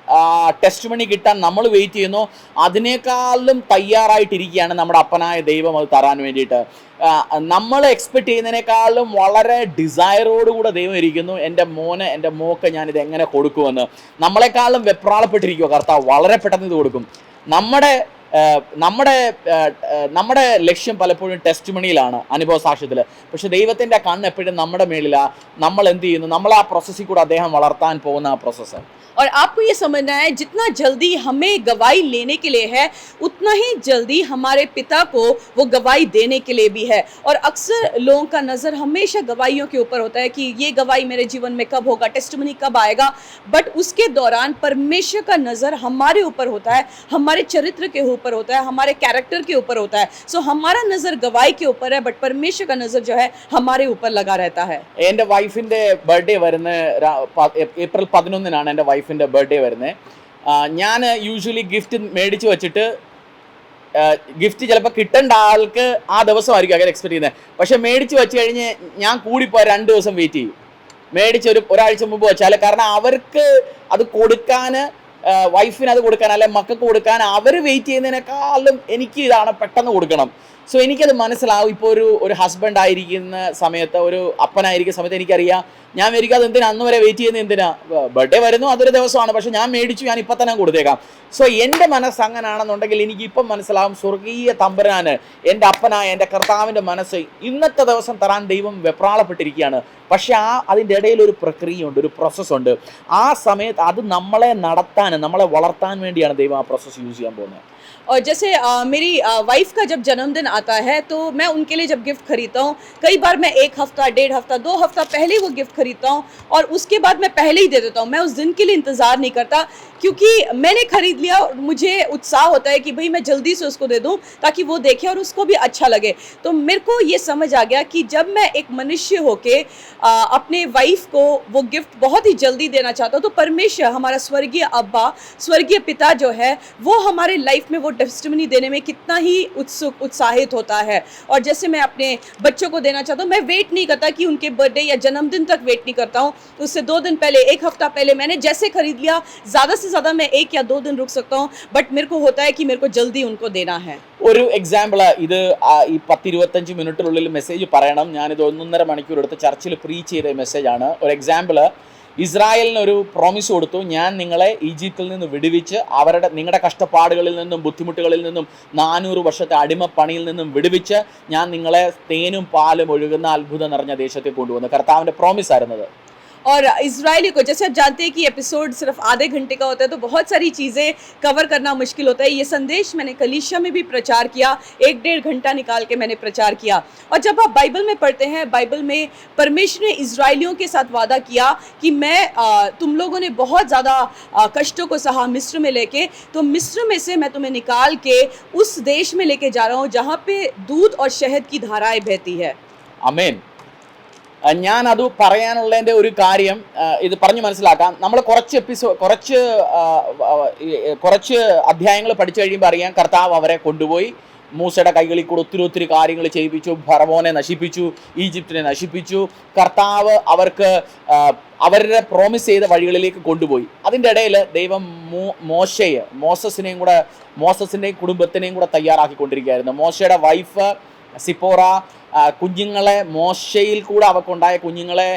ആ ടെസ്റ്റ് മണി കിട്ടാൻ നമ്മൾ വെയിറ്റ് ചെയ്യുന്നു, അതിനേക്കാളും തയ്യാറായിട്ടിരിക്കുകയാണ് നമ്മുടെ അപ്പനായ ദൈവം അത് തരാൻ വേണ്ടിയിട്ട്. നമ്മൾ എക്സ്പെക്റ്റ് ചെയ്യുന്നതിനേക്കാളും വളരെ ഡിസയറോടുകൂടെ ദൈവം ഇരിക്കുന്നു, എൻ്റെ മോക്ക് ഞാനിത് എങ്ങനെ കൊടുക്കുമെന്ന്. നമ്മളെക്കാളും വെപ്രാളപ്പെട്ടിരിക്കുക കർത്താവ്, വളരെ പെട്ടെന്ന് ഇത് കൊടുക്കും. നമ്മുടെ ലക്ഷ്യം പലപ്പോഴും ടെസ്റ്റ് മണിയിലാണ്, അനുഭവ സാക്ഷ്യത്തിൽ. പക്ഷെ ദൈവത്തിൻ്റെ കണ്ണ് എപ്പോഴും നമ്മുടെ മേളിലാണ്. നമ്മൾ എന്ത് ചെയ്യുന്നു, നമ്മൾ ആ പ്രോസസ്സിൽ കൂടെ അദ്ദേഹം വളർത്താൻ പോകുന്ന ആ പ്രോസസ്സ്. और आपको ये समझना है, जितना जल्दी हमें गवाही लेने के लिए है, उतना ही जल्दी हमारे पिता को वो गवाही देने के लिए भी है. और अक्सर लोगों का नज़र हमेशा गवाहियों के ऊपर होता है कि ये गवाही मेरे जीवन में कब होगा, टेस्टिमनी कब आएगा. बट उसके दौरान परमेश्वर का नज़र हमारे ऊपर होता है, हमारे चरित्र के ऊपर होता है, हमारे कैरेक्टर के ऊपर होता है. सो हमारा नज़र गवाही के ऊपर है, बट परमेश्वर का नज़र जो है हमारे ऊपर लगा रहता है. എൻ്റെ വൈഫിൻ്റെ ബർത്ത്ഡേ വരുന്ന ഏപ്രിൽ 11 എൻ്റെ വൈഫിൻ്റെ ബർത്ത്ഡേ വരുന്നത്. ഞാൻ യൂഷ്വലി ഗിഫ്റ്റ് മേടിച്ച് വെച്ചിട്ട്, ഗിഫ്റ്റ് ചിലപ്പോൾ കിട്ടേണ്ട ആൾക്ക് ആ ദിവസമായിരിക്കും അങ്ങനെ എക്സ്പെക്ട് ചെയ്യുന്നത്. പക്ഷെ മേടിച്ച് വെച്ച് കഴിഞ്ഞ് ഞാൻ കൂടിപ്പോയി 2 ദിവസം വെയിറ്റ് ചെയ്യും. മേടിച്ച് ഒരാഴ്ച മുമ്പ് വെച്ചാൽ, കാരണം അവർക്ക് അത് കൊടുക്കാൻ, വൈഫിന് അത് കൊടുക്കാൻ, അല്ലെങ്കിൽ മക്കൾക്ക് കൊടുക്കാൻ അവർ വെയിറ്റ് ചെയ്യുന്നതിനേക്കാളും എനിക്ക് ഇതാണ് പെട്ടെന്ന് കൊടുക്കണം. സോ എനിക്കത് മനസ്സിലാവും. ഇപ്പോൾ ഒരു ഹസ്ബൻഡ് ആയിരിക്കുന്ന സമയത്ത്, ഒരു അപ്പനായിരിക്കുന്ന സമയത്ത് എനിക്കറിയാം, ഞാൻ മേടിക്കും അത് എന്തിനാ, അന്ന് വരെ വെയിറ്റ് ചെയ്യുന്നത് എന്തിനാ, ബർത്ത്ഡേ വരുന്നു അതൊരു ദിവസമാണ്, പക്ഷെ ഞാൻ മേടിച്ചു, ഞാൻ ഇപ്പം തന്നെ കൊടുത്തേക്കാം. സോ എൻ്റെ മനസ്സ് അങ്ങനെയാണെന്നുണ്ടെങ്കിൽ എനിക്ക് ഇപ്പം മനസ്സിലാവും, സ്വർഗീയ തമ്പുരാന്, എൻ്റെ അപ്പനായ എൻ്റെ കർത്താവിൻ്റെ മനസ്സ് ഇന്നത്തെ ദിവസം തരാൻ ദൈവം വെപ്രാളപ്പെട്ടിരിക്കുകയാണ്. പക്ഷെ അതിൻ്റെ ഇടയിൽ ഒരു പ്രക്രിയയുണ്ട്, ഒരു പ്രോസസ്സുണ്ട്. ആ സമയത്ത് അത് നമ്മളെ നടത്താൻ, നമ്മളെ വളർത്താൻ വേണ്ടിയാണ് ദൈവം ആ പ്രോസസ്സ് യൂസ് ചെയ്യാൻ പോകുന്നത്. और जैसे मेरी वाइफ का जब जन्मदिन आता है तो मैं उनके लिए जब गिफ्ट खरीदता हूँ, कई बार मैं 1 हफ्ता, 1.5 हफ्ता, 2 हफ्ता पहले वो गिफ्ट खरीदता हूँ और उसके बाद मैं पहले ही दे देता हूँ. मैं उस दिन के लिए इंतज़ार नहीं करता, क्योंकि मैंने खरीद लिया और मुझे उत्साह होता है कि भाई मैं जल्दी से उसको दे दूँ ताकि वो देखे और उसको भी अच्छा लगे. तो मेरे को ये समझ आ गया कि जब मैं एक मनुष्य होके अपने वाइफ को वो गिफ्ट बहुत ही जल्दी देना चाहता हूँ, तो परमेश्वर, हमारा स्वर्गीय अब्बा, स्वर्गीय पिता जो है, वो हमारे लाइफ में वो टेस्टिमनी देने में कितना ही उत्साहित होता है. और जैसे मैं अपने बच्चों को देना चाहता हूँ, मैं वेट नहीं करता कि उनके बर्थडे या जन्मदिन तक वेट नहीं करता हूँ. उससे 2 दिन पहले, 1 हफ्ता पहले मैंने जैसे खरीद लिया, ज़्यादा से ज़्यादा मैं 1 या 2 दिन रुक सकता हूँ, बट मेरे को होता है कि मेरे को जल्दी उनको देना है. ഒരു എക്സാമ്പിൾ, ഇത് ഈ 10-25 മിനിറ്റിനുള്ളിൽ മെസ്സേജ് പറയണം. ഞാനിത് 1.5 മണിക്കൂർ എടുത്ത് ചർച്ചിൽ പ്രീച്ച് ചെയ്ത മെസ്സേജാണ്. ഒരു എക്സാമ്പിൾ, ഇസ്രായേലിന് ഒരു പ്രോമിസ് കൊടുത്തു, ഞാൻ നിങ്ങളെ ഈജിപ്തിൽ നിന്ന് വിടുവിച്ച് നിങ്ങളുടെ കഷ്ടപ്പാടുകളിൽ നിന്നും ബുദ്ധിമുട്ടുകളിൽ നിന്നും 400 വർഷത്തെ അടിമപ്പണിയിൽ നിന്നും വിടുവിച്ച് ഞാൻ നിങ്ങളെ തേനും പാലും ഒഴുകുന്ന അത്ഭുതം നിറഞ്ഞ ദേശത്തെ കൊണ്ടുവന്നു. കർത്താവിൻ്റെ പ്രോമിസ് ആയിരുന്നത്. और इजरायली को, जैसे आप जानते हैं कि एपिसोड सिर्फ आधे घंटे का होता है, तो बहुत सारी चीज़ें कवर करना मुश्किल होता है. ये संदेश मैंने कलीसिया में भी प्रचार किया, 1-1.5 घंटा निकाल के मैंने प्रचार किया. और जब आप बाइबल में पढ़ते हैं, बाइबल में परमेश्वर ने इजरायलियों के साथ वादा किया कि मैं तुम लोगों ने बहुत ज़्यादा कष्टों को सहा मिस्र में लेके, तो मिस्र में से मैं तुम्हें निकाल के उस देश में लेके जा रहा हूँ जहाँ पे दूध और शहद की धाराएं बहती है. ആമേൻ. ഞാനത് പറയാനുള്ളതിൻ്റെ ഒരു കാര്യം ഇത് പറഞ്ഞു മനസ്സിലാക്കാം. നമ്മൾ കുറച്ച് അധ്യായങ്ങൾ പഠിച്ചു കഴിയുമ്പോൾ അറിയാം, കർത്താവ് അവരെ കൊണ്ടുപോയി മൂസയുടെ കൈകളിൽ കൂടെ ഒത്തിരി കാര്യങ്ങൾ ചെയ്യിപ്പിച്ചു. ഫറവോനെ നശിപ്പിച്ചു, ഈജിപ്തിനെ നശിപ്പിച്ചു. കർത്താവ് അവർക്ക് അവരുടെ പ്രോമിസ് ചെയ്ത വഴികളിലേക്ക് കൊണ്ടുപോയി. അതിൻ്റെ ഇടയിൽ ദൈവം മോസസിനെയും കുടുംബത്തിനെയും കൂടെ തയ്യാറാക്കിക്കൊണ്ടിരിക്കുകയായിരുന്നു. മോശയുടെ വൈഫ് സിപ്പോറ കുഞ്ഞുങ്ങളെ, മോശയിൽ കൂടെ അവർക്കുണ്ടായ കുഞ്ഞുങ്ങളെ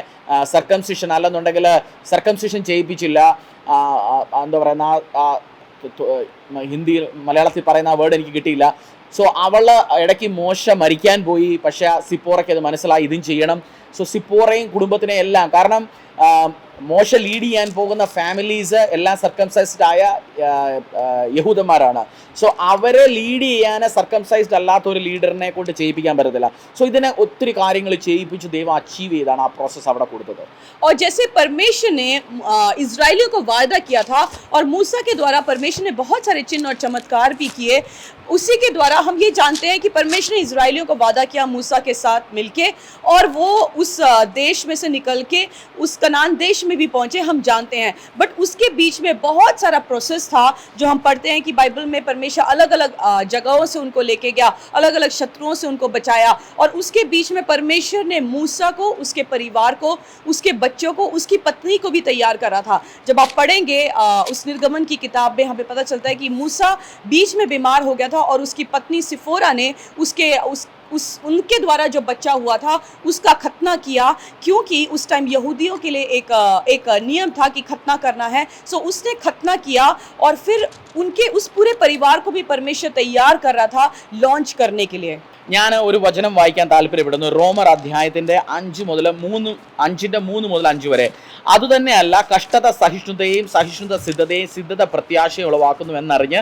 സർക്കംസിഷൻ അല്ലെന്നുണ്ടെങ്കിൽ സർക്കംസിഷൻ ചെയ്യിപ്പിച്ചില്ല. എന്താ പറയുന്ന, ഹിന്ദിയിൽ മലയാളത്തിൽ പറയുന്ന ആ വേർഡ് എനിക്ക് കിട്ടിയില്ല. സോ ഇടയ്ക്ക് മോശ മരിക്കാൻ പോയി, പക്ഷേ സിപ്പോറയ്ക്ക് അത് മനസ്സിലായി, ഇതും ചെയ്യണം. സോ സിപ്പോറയും കുടുംബത്തിനെയും എല്ലാം, കാരണം മോശ ലീഡ് ചെയ്യാൻ പോകുന്ന ഫാമിലീസ് എല്ലാം സർക്കംസൈസ്ഡ് ആയ യഹൂദന്മാരാണ്. സോ അവരെ ലീഡ് ചെയ്യാൻ സർക്കംസൈസ്ഡ് അല്ലാത്ത ഒരു ലീഡറിനെ കൊണ്ട് ചെയ്യിപ്പിക്കാൻ പറ്റത്തില്ല. സോ ഇതിനെ ഒത്തിരി കാര്യങ്ങൾ ചെയ്യിപ്പിച്ച് ദൈവം അച്ചീവ് ചെയ്താണ് ആ പ്രോസസ്സ് അവിടെ കൊടുത്തത്. और जैसे परमेश्वर ने इजरायलियों को वादा किया था और मूसा के द्वारा परमेश्वर ने बहुत सारे चिन्ह और चमत्कार भी किए, उसी के द्वारा हम ये जानते हैं कि परमेश्वर ने इजरायलियों को वादा किया मूसा के साथ मिलके, और वो उस देश में से निकल के उस कनान देश में भी पहुंचे, हम जानते हैं. बट उसके बीच में बहुत सारा प्रोसेस था जो हम पढ़ते हैं कि बाइबल में परमेश्वर अलग अलग जगहों से उनको लेके गया, अलग अलग शत्रुओं से उनको बचाया, और उसके बीच में परमेश्वर ने मूसा को, उसके परिवार को, उसके बच्चों को, उसकी पत्नी को भी तैयार करा था. जब आप पढ़ेंगे उस निर्गमन की किताब में, हमें पता चलता है कि मूसा बीच में बीमार हो गया था और उसकी पत्नी सिफोरा ने उनके द्वारा जो बच्चा हुआ था उसका खतना किया, क्योंकि उस टाइम यहूदियों के लिए एक नियम था कि खतना करना है. सो उसने खतना किया और फिर उनके उस पूरे परिवार को भी परमेश्वर तैयार कर रहा था लॉन्च करने के लिए. ഞാൻ ഒരു വചനം വായിക്കാൻ താല്പര്യപ്പെടുന്നു. റോമർ അധ്യായത്തിൻ്റെ 5 മുതൽ 3 വരെ. അതുതന്നെയല്ല, കഷ്ടത സഹിഷ്ണുതയും, സഹിഷ്ണുത സിദ്ധതയും, സിദ്ധത പ്രത്യാശയും ഉളവാക്കുന്നു എന്നറിഞ്ഞ്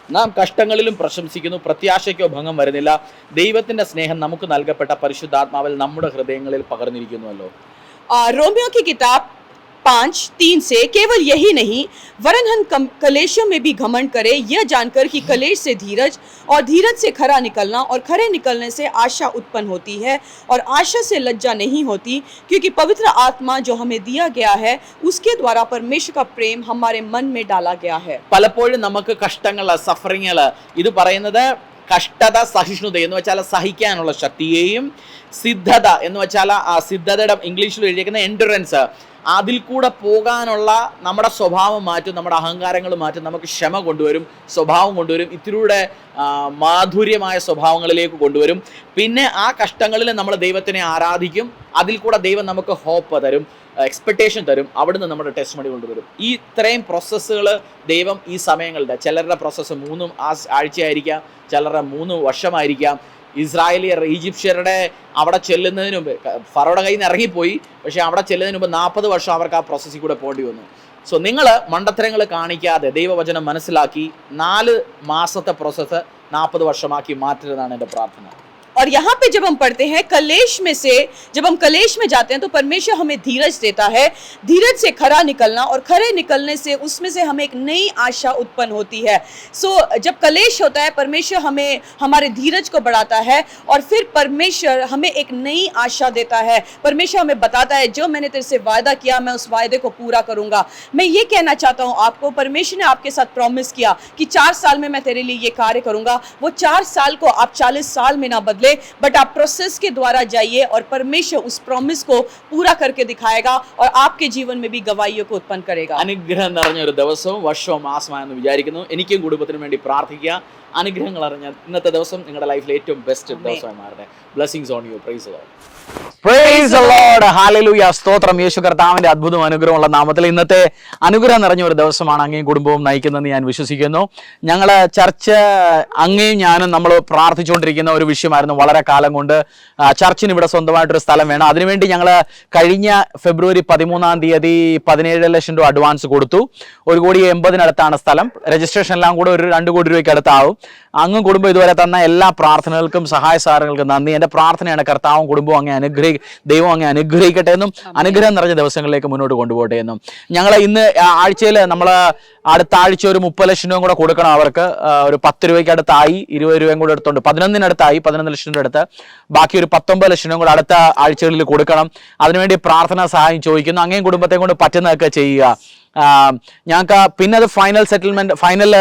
നാം കഷ്ടങ്ങളിലും പ്രശംസിക്കുന്നു, പ്രത്യാശയ്ക്കോ ഭംഗം വരുന്നില്ല. ദൈവത്തിൻ്റെ സ്നേഹം നമുക്ക് നൽകപ്പെട്ട പരിശുദ്ധാത്മാവിൽ നമ്മുടെ ഹൃദയങ്ങളിൽ പകർന്നിരിക്കുന്നുവല്ലോ. रोमियो की किताब 5:3 से, केवल यही नहीं वरन हम कलेशों में भी घमंड करें, यह जानकर कि कलेश से धीरज, और धीरज से खरा निकलना, और खरे निकलने से आशा उत्पन्न होती है, और आशा से लज्जा नहीं होती, क्योंकि पवित्र आत्मा जो हमें दिया गया है उसके द्वारा परमेश्वर का प्रेम हमारे मन में डाला गया है. പലപ്പോഴും നമുക്ക് കഷ്ടങ്ങൾ, സഫറിങ്ങൾ, ഇത് പറയുന്നത് കഷ്ടത സഹിഷ്ണുത എന്ന് വെച്ചാൽ സഹിക്കാനുള്ള ശക്തിയെയും, സിദ്ധത എന്ന് വെച്ചാൽ ആ സിദ്ധതയുടെ ഇംഗ്ലീഷിൽ എഴുതിയിരിക്കുന്ന എൻഡുറൻസ്, അതിൽ കൂടെ പോകാനുള്ള നമ്മുടെ സ്വഭാവം മാറ്റും, നമ്മുടെ അഹങ്കാരങ്ങൾ മാറ്റും, നമുക്ക് ക്ഷമ കൊണ്ടുവരും, സ്വഭാവം കൊണ്ടുവരും, ഇത്തിരിയുടെ മാധുര്യമായ സ്വഭാവങ്ങളിലേക്ക് കൊണ്ടുവരും. പിന്നെ ആ കഷ്ടങ്ങളിൽ നമ്മൾ ദൈവത്തിനെ ആരാധിക്കും, അതിൽ കൂടെ ദൈവം നമുക്ക് ഹോപ്പ് തരും, എക്സ്പെക്റ്റേഷൻ തരും, അവിടുന്ന് നമ്മുടെ ടെസ്റ്റ് മണി കൊണ്ടുവരും. ഈ ഇത്രയും പ്രോസസ്സുകൾ ദൈവം ഈ സമയങ്ങളുടെ, ചിലരുടെ പ്രോസസ്സ് 3 ആഴ്ചയായിരിക്കാം, ചിലരുടെ 3 വർഷമായിരിക്കാം. ഇസ്രായേലിയർ ഈജിപ്ഷ്യരുടെ അവിടെ ചെല്ലുന്നതിന് മുമ്പ്, ഫറോയുടെ കയ്യിൽ നിന്ന് ഇറങ്ങിപ്പോയി, പക്ഷേ അവിടെ ചെല്ലുന്നതിന് മുമ്പ് 40 വർഷം അവർക്ക് ആ പ്രോസസ്സിൽ കൂടെ പോകേണ്ടി വന്നു. സോ നിങ്ങൾ മണ്ടത്തരങ്ങൾ കാണിക്കാതെ ദൈവവചനം മനസ്സിലാക്കി 4 മാസത്തെ പ്രോസസ്സ് 40 വർഷമാക്കി മാറ്റരുതെന്നാണ് എൻ്റെ പ്രാർത്ഥന. और यहाँ पे जब हम पढ़ते हैं कलेश में से, जब हम कलेश में जाते हैं तो परमेश्वर हमें धीरज देता है, धीरज से खरा निकलना, और खरे निकलने से उसमें से हमें एक नई आशा उत्पन्न होती है. सो जब कलेश होता है परमेश्वर हमें हमारे धीरज को बढ़ाता है, और फिर परमेश्वर हमें एक नई आशा देता है. परमेश्वर हमें बताता है जो मैंने तेरे से वायदा किया मैं उस वायदे को पूरा करूंगा. मैं ये कहना चाहता हूँ आपको, परमेश्वर ने आपके साथ प्रॉमिस किया कि 4 साल में मैं तेरे लिए ये कार्य करूंगा. वो 4 साल को आप 40 साल में ना बदले, बट आप प्रोसेस के द्वारा जाइए और परमेश्वर उस प्रॉमिस को पूरा करके दिखाएगा और आपके जीवन में भी गवाहियों को उत्पन्न करेगा. അനുഗ്രഹം നിറഞ്ഞ ഒരു ദിവസവും വർഷവും മാസമായെന്ന് വിചാരിക്കുന്നു. എനിക്കും കുടുംബത്തിനും വേണ്ടി പ്രാർത്ഥിക്കുക. അനുഗ്രഹങ്ങൾ അറിഞ്ഞ ഇന്നത്തെ ദിവസം നിങ്ങളുടെ ലൈഫിലെ ഏറ്റവും ബെസ്റ്റ് ദിവസമായി മാറട്ടെ. Blessings on U. Praise the Lord. Praise the Lord. Hallelujah. സ്തോത്രം. യേശു കർത്താവിന്റെ അത്ഭുതവും അനുഗ്രഹമുള്ള നാമത്തിൽ ഇന്നത്തെ അനുഗ്രഹം നിറഞ്ഞ ഒരു ദിവസമാണ് അങ്ങയും കുടുംബവും നയിക്കുന്നതെന്ന് ഞാൻ വിശ്വസിക്കുന്നു. ഞങ്ങൾ ചർച്ച് അങ്ങയും ഞാനും നമ്മൾ പ്രാർത്ഥിച്ചുകൊണ്ടിരിക്കുന്ന ഒരു വിഷയമായിരുന്നു. വളരെ കാലം കൊണ്ട് ചർച്ചിന് ഇവിടെ സ്വന്തമായിട്ടൊരു സ്ഥലം വേണം. അതിനുവേണ്ടി ഞങ്ങൾ കഴിഞ്ഞ ഫെബ്രുവരി 13-ാം തീയതി 17 ലക്ഷം രൂപ അഡ്വാൻസ് കൊടുത്തു. 1,80,00,000 സ്ഥലം. രജിസ്ട്രേഷൻ എല്ലാം കൂടെ ഒരു 2 കോടി രൂപയ്ക്ക് അടുത്താവും. അങ്ങും കുടുംബം ഇതുവരെ തന്ന എല്ലാ പ്രാർത്ഥനകൾക്കും സഹായ സഹകരണങ്ങൾക്കും നന്ദി. എൻ്റെ പ്രാർത്ഥനയാണ് കർത്താവും കുടുംബവും അങ്ങ് ദൈവം അങ്ങ് അനുഗ്രഹിക്കട്ടെ എന്നും അനുഗ്രഹം നിറഞ്ഞ ദിവസങ്ങളിലേക്ക് മുന്നോട്ട് കൊണ്ടുപോകട്ടെ എന്നും. ഞങ്ങൾ ഇന്ന് ആഴ്ചയിൽ നമ്മൾ അടുത്ത ആഴ്ച ഒരു 30 ലക്ഷം രൂപ കൂടെ കൊടുക്കണം അവർക്ക്. ഒരു 10 രൂപയ്ക്ക് അടുത്തായി, 20 രൂപയും കൂടെ എടുത്തുണ്ട്, 11 11 ലക്ഷം രൂപ അടുത്ത്. ബാക്കി ഒരു 19 ലക്ഷം രൂപ കൂടെ അടുത്ത ആഴ്ചകളിൽ കൊടുക്കണം. അതിനുവേണ്ടി പ്രാർത്ഥനാ സഹായം ചോദിക്കുന്നു. അങ്ങേയും കുടുംബത്തെ കൊണ്ട് പറ്റുന്നതൊക്കെ ചെയ്യുക. ഞങ്ങൾക്ക് പിന്നെ അത് ഫൈനൽ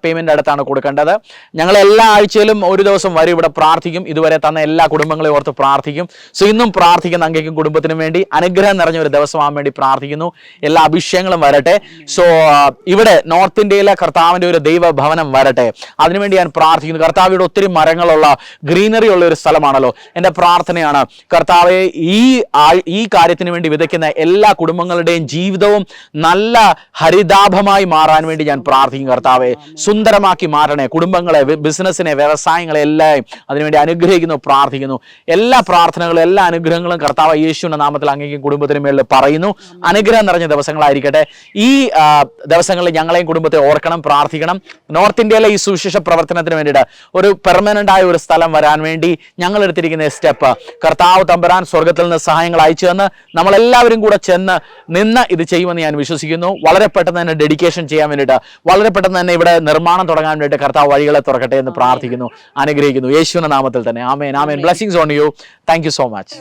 പേയ്മെന്റ് അടുത്താണ് കൊടുക്കേണ്ടത്. ഞങ്ങൾ എല്ലാ ആഴ്ചയിലും ഒരു ദിവസം വരെ ഇവിടെ പ്രാർത്ഥിക്കും. ഇതുവരെ തന്ന എല്ലാ കുടുംബങ്ങളെ ഓർത്ത് പ്രാർത്ഥിക്കും. സോ ഇന്നും പ്രാർത്ഥിക്കുന്ന അങ്ങേക്കും കുടുംബത്തിനും വേണ്ടി അനുഗ്രഹം നിറഞ്ഞ ഒരു ദിവസമാകാൻ വേണ്ടി പ്രാർത്ഥിക്കുന്നു. എല്ലാ അഭിഷേകങ്ങളും വരട്ടെ. സോ ഇവിടെ നോർത്ത് ഇന്ത്യയിലെ കർത്താവിൻ്റെ ഒരു ദൈവഭവനം വരട്ടെ. അതിനുവേണ്ടി ഞാൻ പ്രാർത്ഥിക്കുന്നു. കർത്താവിയുടെ ഒത്തിരി മരങ്ങളുള്ള ഗ്രീനറി ഉള്ള ഒരു സ്ഥലമാണല്ലോ. എൻ്റെ പ്രാർത്ഥനയാണ് കർത്താവെ ഈ കാര്യത്തിന് വേണ്ടി വിതയ്ക്കുന്ന എല്ലാ കുടുംബങ്ങളുടെയും ജീവിതവും നല്ല ഹരിതാഭമായി മാറാൻ വേണ്ടി ഞാൻ പ്രാർത്ഥിക്കും. കർത്താവെ സുന്ദരമാക്കി മാറണേ. കുടുംബങ്ങളെ, ബിസിനസ്സിനെ, വ്യവസായങ്ങളെ എല്ലാം അതിനുവേണ്ടി അനുഗ്രഹിക്കുന്നു, പ്രാർത്ഥിക്കുന്നു. എല്ലാ പ്രാർത്ഥനകളും എല്ലാ അനുഗ്രഹങ്ങളും കർത്താവ് യേശുവിന്റെ നാമത്തിൽ അങ്ങേക്കും കുടുംബത്തിന് മേളിൽ പറയുന്നു. അനുഗ്രഹം നിറഞ്ഞ ദിവസങ്ങളായിരിക്കട്ടെ. ഈ ദിവസങ്ങളിൽ ഞങ്ങളെയും കുടുംബത്തെ ഓർക്കണം, പ്രാർത്ഥിക്കണം. നോർത്ത് ഇന്ത്യയിലെ ഈ സുവിശേഷ പ്രവർത്തനത്തിന് വേണ്ടിയിട്ട് ഒരു പെർമനന്റ് ആയ ഒരു സ്ഥലം വരാൻ വേണ്ടി ഞങ്ങൾ എടുത്തിരിക്കുന്ന സ്റ്റെപ്പ് കർത്താവ് തമ്പുരാൻ സ്വർഗത്തിൽ നിന്ന് സഹായങ്ങൾ അയച്ചു തന്ന് നമ്മളെല്ലാവരും കൂടെ ചെന്ന് നിന്ന് ഇത് ചെയ്യുമെന്ന് ഞാൻ വിശ്വസിക്കുന്നു. വളരെ പെട്ടെന്ന് തന്നെ ഡെഡിക്കേഷൻ ചെയ്യാൻ വേണ്ടിയിട്ട്, വളരെ പെട്ടെന്ന് തന്നെ ഇവിടെ നിർമ്മാണം തുടങ്ങാൻ വേണ്ടിയിട്ട് കർത്താവ് വഴികളെ തുറക്കട്ടെ എന്ന് പ്രാർത്ഥിക്കുന്നു, അനുഗ്രഹിക്കുന്നു യേശുവിന്റെ നാമത്തിൽ തന്നെ. ആമേൻ, ആമേൻ. Blessings on you. Thank you so much.